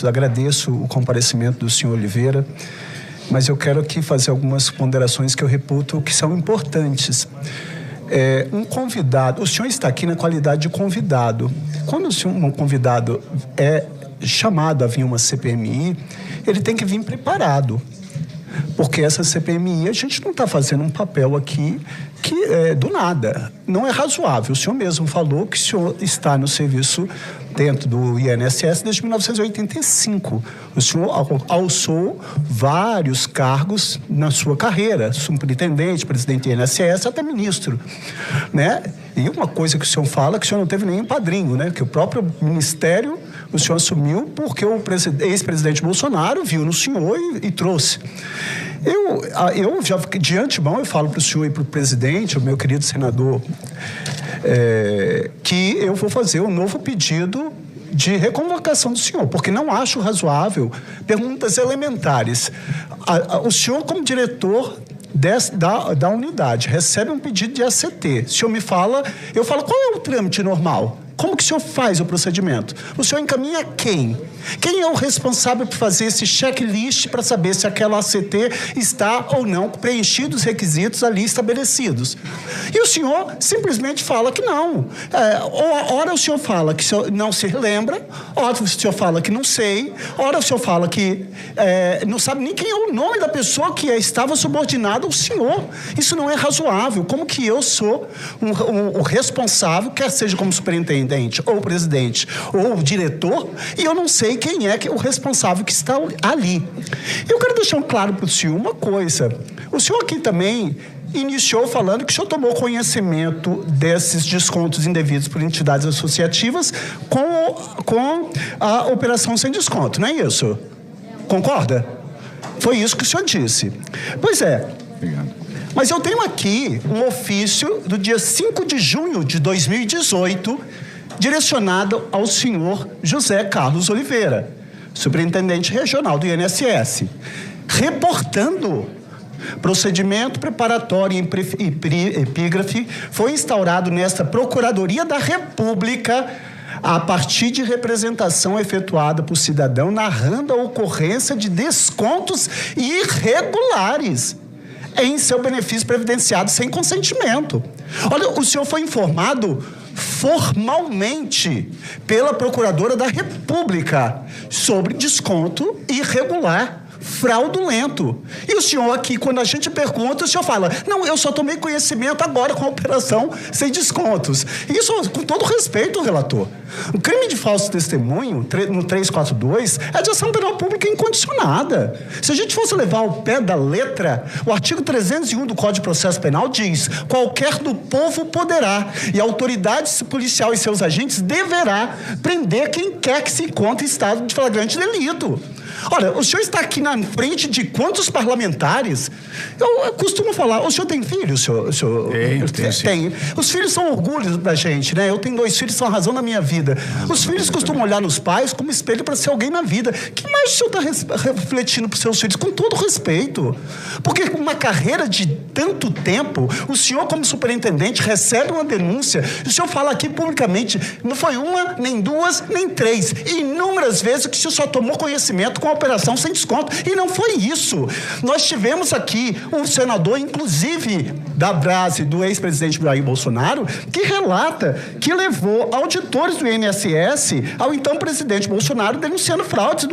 Agradeço o comparecimento do senhor Oliveira, mas eu quero aqui fazer algumas ponderações que eu reputo que são importantes. Um convidado, o senhor está aqui na qualidade de convidado. Quando um convidado é chamado a vir uma CPMI, ele tem que vir preparado. Porque essa CPMI, a gente não está fazendo um papel aqui que é do nada. Não é razoável. O senhor mesmo falou que o senhor está no serviço dentro do INSS desde 1985. O senhor alçou vários cargos na sua carreira, superintendente, presidente do INSS, até ministro, né? E uma coisa que o senhor fala é que o senhor não teve nenhum padrinho, né? Que o próprio ministério o senhor assumiu porque o ex-presidente Bolsonaro viu no senhor e trouxe. Eu já, de antemão, eu falo para o senhor e para o presidente, o meu querido senador, que eu vou fazer um novo pedido de reconvocação do senhor, porque não acho razoável perguntas elementares. O senhor, como diretor da unidade, recebe um pedido de ACT. O senhor me fala, eu falo, qual é o trâmite normal? Como que o senhor faz o procedimento? O senhor encaminha quem? Quem é o responsável por fazer esse checklist para saber se aquela ACT está ou não preenchido os requisitos ali estabelecidos? E o senhor simplesmente fala que não. Ora o senhor fala que o senhor não se lembra, ora o senhor fala que não sei, ora o senhor fala que não sabe nem quem é o nome da pessoa que estava subordinada ao senhor. Isso não é razoável. Como que eu sou o responsável, quer seja como superintendente, ou presidente, ou diretor, e eu não sei quem é o responsável que está ali. Eu quero deixar claro para o senhor uma coisa. O senhor aqui também iniciou falando que o senhor tomou conhecimento desses descontos indevidos por entidades associativas com a operação sem desconto, não é isso? Concorda? Foi isso que o senhor disse. Pois é. Obrigado. Mas eu tenho aqui um ofício do dia 5 de junho de 2018, direcionado ao senhor José Carlos Oliveira, superintendente regional do INSS, reportando: procedimento preparatório e epígrafe foi instaurado nesta Procuradoria da República a partir de representação efetuada por cidadão narrando a ocorrência de descontos irregulares em seu benefício previdenciado sem consentimento. Olha, o senhor foi informado formalmente pela Procuradora da República sobre desconto irregular, fraudulento. E o senhor aqui, quando a gente pergunta, o senhor fala: não, eu só tomei conhecimento agora com a operação sem descontos. Isso, com todo respeito, relator. O crime de falso testemunho, no 342, é de ação penal pública incondicionada. Se a gente fosse levar ao pé da letra, o artigo 301 do Código de Processo Penal diz: qualquer do povo poderá, e a autoridade policial e seus agentes deverá prender quem quer que se encontre em estado de flagrante delito. Olha, o senhor está aqui na frente de quantos parlamentares? Eu costumo falar, o senhor tem filho, senhor? Tem. Os filhos são orgulho da gente, né? Eu tenho 2 filhos, são a razão da minha vida. Os filhos costumam olhar nos pais como espelho para ser alguém na vida. Que mais o senhor está refletindo para os seus filhos? Com todo respeito. Porque uma carreira de tanto tempo, o senhor, como superintendente, recebe uma denúncia, o senhor fala aqui publicamente, não foi uma, nem 2, nem 3. Inúmeras vezes que o senhor só tomou conhecimento com a operação sem desconto. E não foi isso. Nós tivemos aqui um senador, inclusive da base do ex-presidente Jair Bolsonaro, que relata que levou auditores do INSS ao então presidente Bolsonaro denunciando fraudes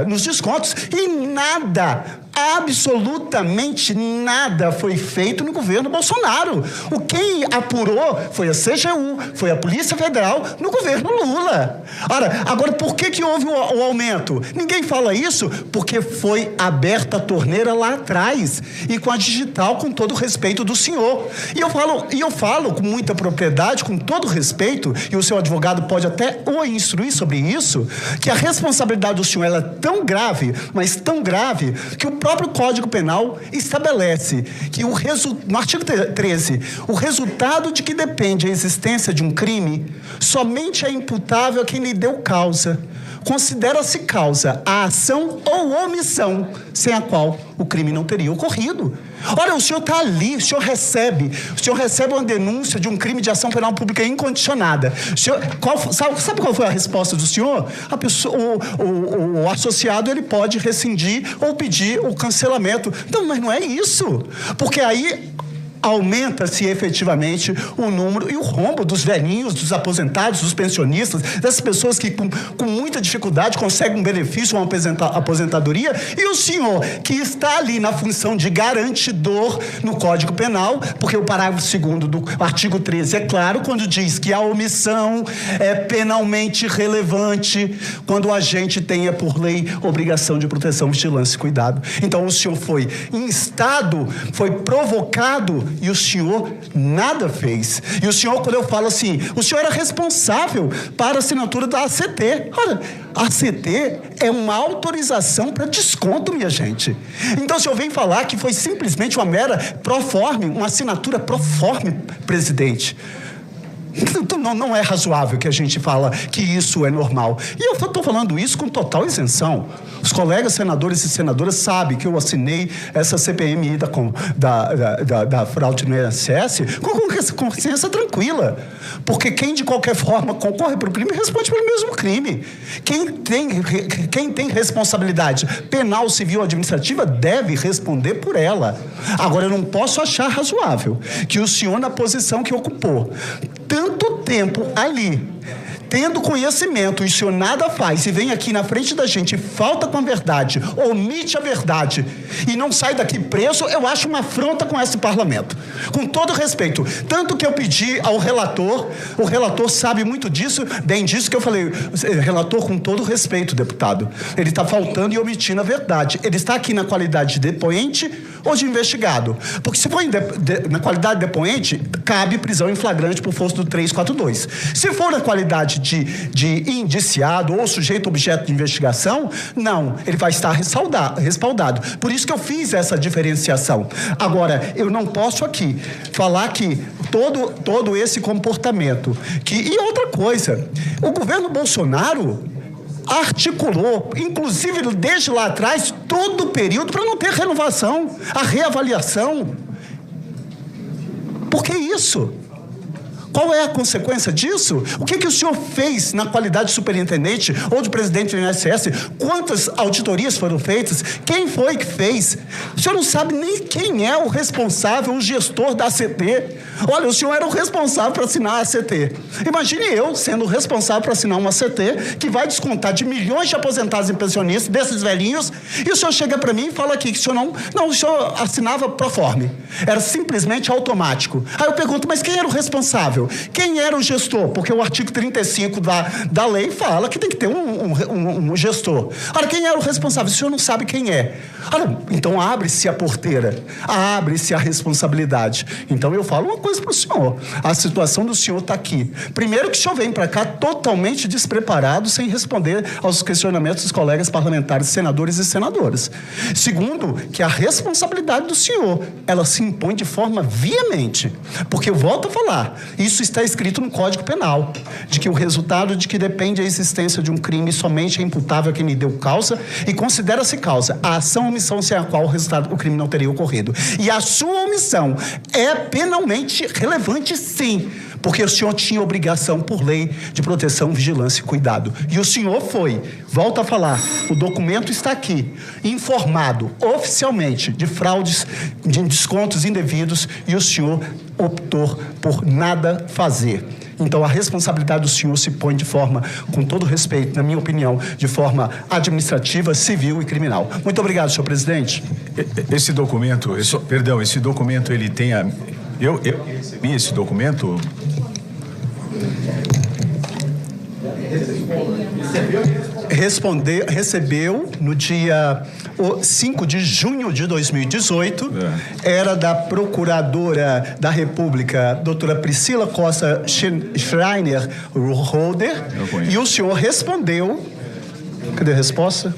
nos descontos. E nada, absolutamente nada foi feito no governo Bolsonaro. Quem apurou foi a CGU, foi a Polícia Federal no governo Lula. Ora, agora por que houve o aumento? Ninguém fala isso porque foi aberta a torneira lá atrás e com a digital, com todo o respeito do senhor. E eu falo com muita propriedade, com todo respeito, e o seu advogado pode até o instruir sobre isso, que a responsabilidade do senhor ela é tão grave, mas tão grave, que o próprio Código Penal estabelece que no artigo 13, o resultado de que depende a existência de um crime somente é imputável a quem lhe deu causa. considera-se causa a ação ou omissão sem a qual o crime não teria ocorrido. Olha, o senhor está ali, o senhor recebe uma denúncia de um crime de ação penal pública incondicionada. Sabe qual foi a resposta do senhor? O associado, ele pode rescindir ou pedir o cancelamento. Não, mas não é isso. Porque aí aumenta-se efetivamente o número e o rombo dos velhinhos, dos aposentados, dos pensionistas, dessas pessoas que com muita dificuldade conseguem um benefício, uma aposentadoria, e o senhor que está ali na função de garantidor no Código Penal, porque o parágrafo 2º do artigo 13 é claro quando diz que a omissão é penalmente relevante quando o agente tenha por lei obrigação de proteção, vigilância e cuidado. Então o senhor foi instado, foi provocado e o senhor nada fez. E o senhor, quando eu falo assim, o senhor era responsável para a assinatura da ACT. Olha, a ACT é uma autorização para desconto, minha gente. Então o senhor vem falar que foi simplesmente uma mera proforme, uma assinatura proforme, presidente. Não é razoável que a gente fala que isso é normal. E eu estou falando isso com total isenção. Os colegas senadores e senadoras sabem que eu assinei essa CPMI da fraude no INSS com consciência tranquila. Porque quem, de qualquer forma, concorre para o crime, responde pelo mesmo crime. Quem tem responsabilidade penal, civil ou administrativa deve responder por ela. Agora, eu não posso achar razoável que o senhor, na posição que ocupou, tanto tempo ali, tendo conhecimento, e o senhor nada faz, e vem aqui na frente da gente, falta com a verdade, omite a verdade, e não sai daqui preso, eu acho uma afronta com esse parlamento. Com todo respeito. Tanto que eu pedi ao relator, o relator sabe muito disso, bem disso que eu falei, relator, com todo respeito, deputado, ele está faltando e omitindo a verdade. Ele está aqui na qualidade de depoente ou de investigado. Porque se for na qualidade de depoente, cabe prisão em flagrante por força do 342. Se for na qualidade de indiciado ou sujeito objeto de investigação, não, ele vai estar respaldado. Por isso que eu fiz essa diferenciação. Agora, eu não posso aqui falar que todo esse comportamento... E outra coisa, o governo Bolsonaro articulou, inclusive desde lá atrás, todo o período para não ter renovação, a reavaliação. Por que isso? Qual é a consequência disso? O que o senhor fez na qualidade de superintendente ou de presidente do INSS? Quantas auditorias foram feitas? Quem foi que fez? O senhor não sabe nem quem é o responsável, o gestor da ACT. Olha, o senhor era o responsável para assinar a ACT. Imagine eu sendo o responsável para assinar uma ACT que vai descontar de milhões de aposentados e pensionistas, desses velhinhos, e o senhor chega para mim e fala aqui que o senhor não, o senhor assinava proforme. Era simplesmente automático. Aí eu pergunto, mas quem era o responsável? Quem era o gestor? Porque o artigo 35 da lei fala que tem que ter um gestor. Ora, quem era o responsável? O senhor não sabe quem é. Ora, então abre-se a porteira, abre-se a responsabilidade. Então eu falo uma coisa para o senhor. A situação do senhor está aqui. Primeiro que o senhor vem para cá totalmente despreparado, sem responder aos questionamentos dos colegas parlamentares, senadores e senadoras. Segundo, que a responsabilidade do senhor, ela se impõe de forma veemente. Porque eu volto a falar, isso está escrito no Código Penal, de que o resultado de que depende a existência de um crime somente é imputável a quem lhe deu causa e considera-se causa a ação ou omissão sem a qual o crime não teria ocorrido. E a sua omissão é penalmente relevante, sim, porque o senhor tinha obrigação por lei de proteção, vigilância e cuidado. E o senhor foi, volto a falar, o documento está aqui, informado oficialmente de fraudes, de descontos indevidos, e o senhor optou por nada fazer. Então, a responsabilidade do senhor se põe de forma, com todo respeito, na minha opinião, de forma administrativa, civil e criminal. Muito obrigado, senhor presidente. Esse documento, ele tem a... Eu recebi esse documento... Recebeu no dia 5 de junho de 2018, era da Procuradora da República, doutora Priscila Costa Schreiner-Roder, e o senhor respondeu. Cadê a resposta?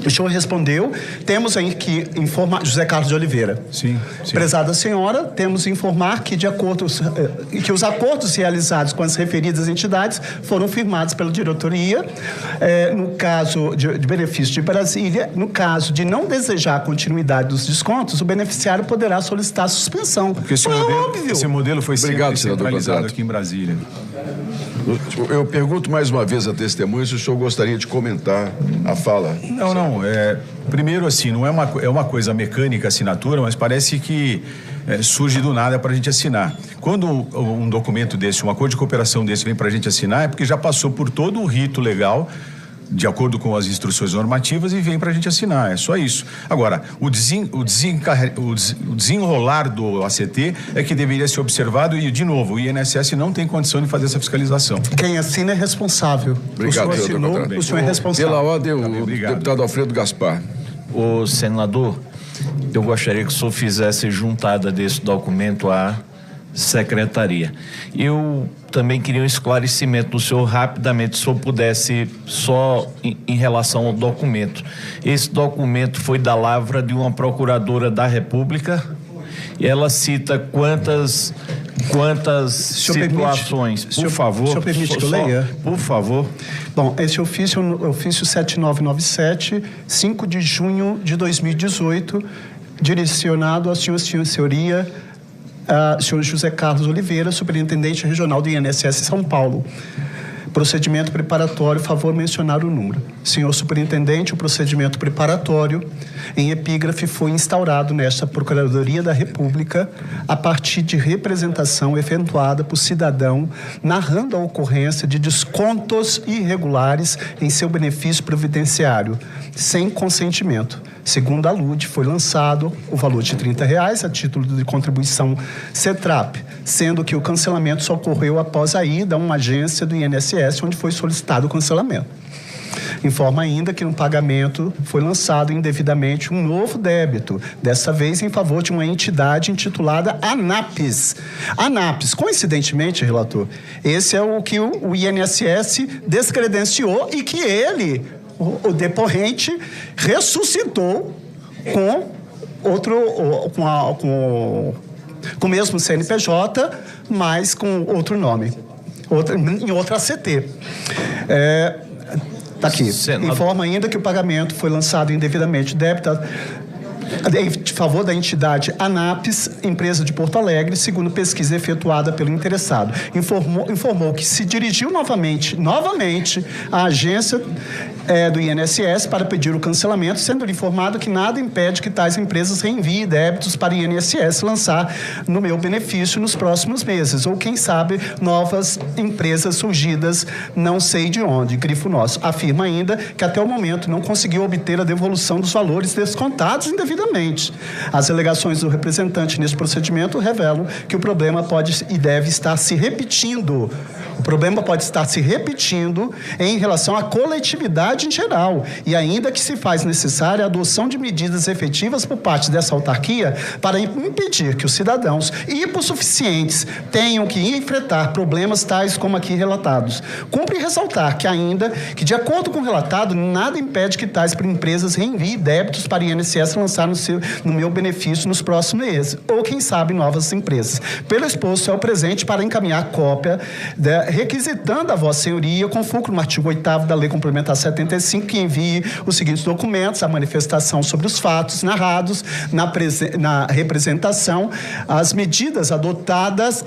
O senhor respondeu, temos aí que informar, José Carlos de Oliveira. Sim. Prezada senhora, temos que informar que que os acordos realizados com as referidas entidades foram firmados pela diretoria, no caso de benefício de Brasília, no caso de não desejar a continuidade dos descontos, o beneficiário poderá solicitar a suspensão. Porque esse modelo foi sempre centralizado aqui em Brasília. Eu pergunto mais uma vez a testemunha se o senhor gostaria de comentar a fala. Não. Primeiro, assim, não é uma coisa mecânica a assinatura, mas parece que surge do nada para a gente assinar. Quando um documento desse, um acordo de cooperação desse vem para a gente assinar, é porque já passou por todo o rito legal, de acordo com as instruções normativas, e vem para a gente assinar, é só isso. Agora, o desenrolar do ACT é que deveria ser observado e, de novo, o INSS não tem condição de fazer essa fiscalização. Quem assina é responsável. Obrigado, o senhor assinou, o senhor é responsável. Pela ordem, o deputado Alfredo Gaspar. O senador, eu gostaria que o senhor fizesse juntada desse documento à secretaria. Eu também queria um esclarecimento do senhor rapidamente, se o senhor pudesse, só em relação ao documento. Esse documento foi da lavra de uma procuradora da República e ela cita quantas situações, por favor. O senhor permite que eu leia? Por favor. Bom, esse ofício é o ofício 7997, 5 de junho de 2018, direcionado ao senhoria senhor José Carlos Oliveira, superintendente regional do INSS São Paulo. Procedimento preparatório, favor mencionar o número. Senhor superintendente, o procedimento preparatório em epígrafe foi instaurado nesta Procuradoria da República a partir de representação efetuada por cidadão narrando a ocorrência de descontos irregulares em seu benefício previdenciário, sem consentimento. Segundo a LUD, foi lançado o valor de R$30 a título de contribuição CETRAP, sendo que o cancelamento só ocorreu após a ida a uma agência do INSS, onde foi solicitado o cancelamento. Informa ainda que no pagamento foi lançado indevidamente um novo débito, dessa vez em favor de uma entidade intitulada ANAPES. ANAPES, coincidentemente, relator, esse é o que o INSS descredenciou e que ele, o decorrente, ressuscitou com o mesmo CNPJ, mas com outro nome, em outra ACT. Está aqui. Informa ainda que o pagamento foi lançado indevidamente débito em favor da entidade ANAPES, empresa de Porto Alegre, segundo pesquisa efetuada pelo interessado. Informou que se dirigiu novamente à agência do INSS para pedir o cancelamento, sendo informado que nada impede que tais empresas reenviem débitos para o INSS lançar no meu benefício nos próximos meses, ou quem sabe novas empresas surgidas, não sei de onde, grifo nosso. Afirma ainda que até o momento não conseguiu obter a devolução dos valores descontados indevidamente. As alegações do representante nesse procedimento revelam que o problema pode e deve estar se repetindo. O problema pode estar se repetindo em relação à coletividade em geral, e ainda que se faz necessária a adoção de medidas efetivas por parte dessa autarquia para impedir que os cidadãos hipossuficientes tenham que enfrentar problemas tais como aqui relatados. Cumpre ressaltar que ainda que, de acordo com o relatado, nada impede que tais empresas reenviem débitos para o INSS lançar no meu benefício nos próximos meses, ou quem sabe novas empresas. Pelo exposto é o presente para encaminhar cópia requisitando a vossa senhoria, com fulcro no artigo 8º da Lei Complementar 75, que envie os seguintes documentos: a manifestação sobre os fatos narrados na representação, as medidas adotadas,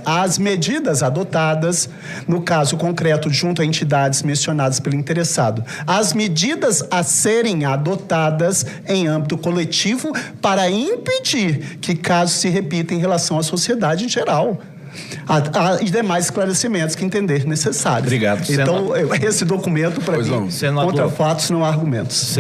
no caso concreto, junto a entidades mencionadas pelo interessado, as medidas a serem adotadas em âmbito coletivo para impedir que casos se repitam em relação à sociedade em geral. E demais esclarecimentos que entender necessários. Obrigado. Então, esse documento, para mim, contra fatos não há argumentos.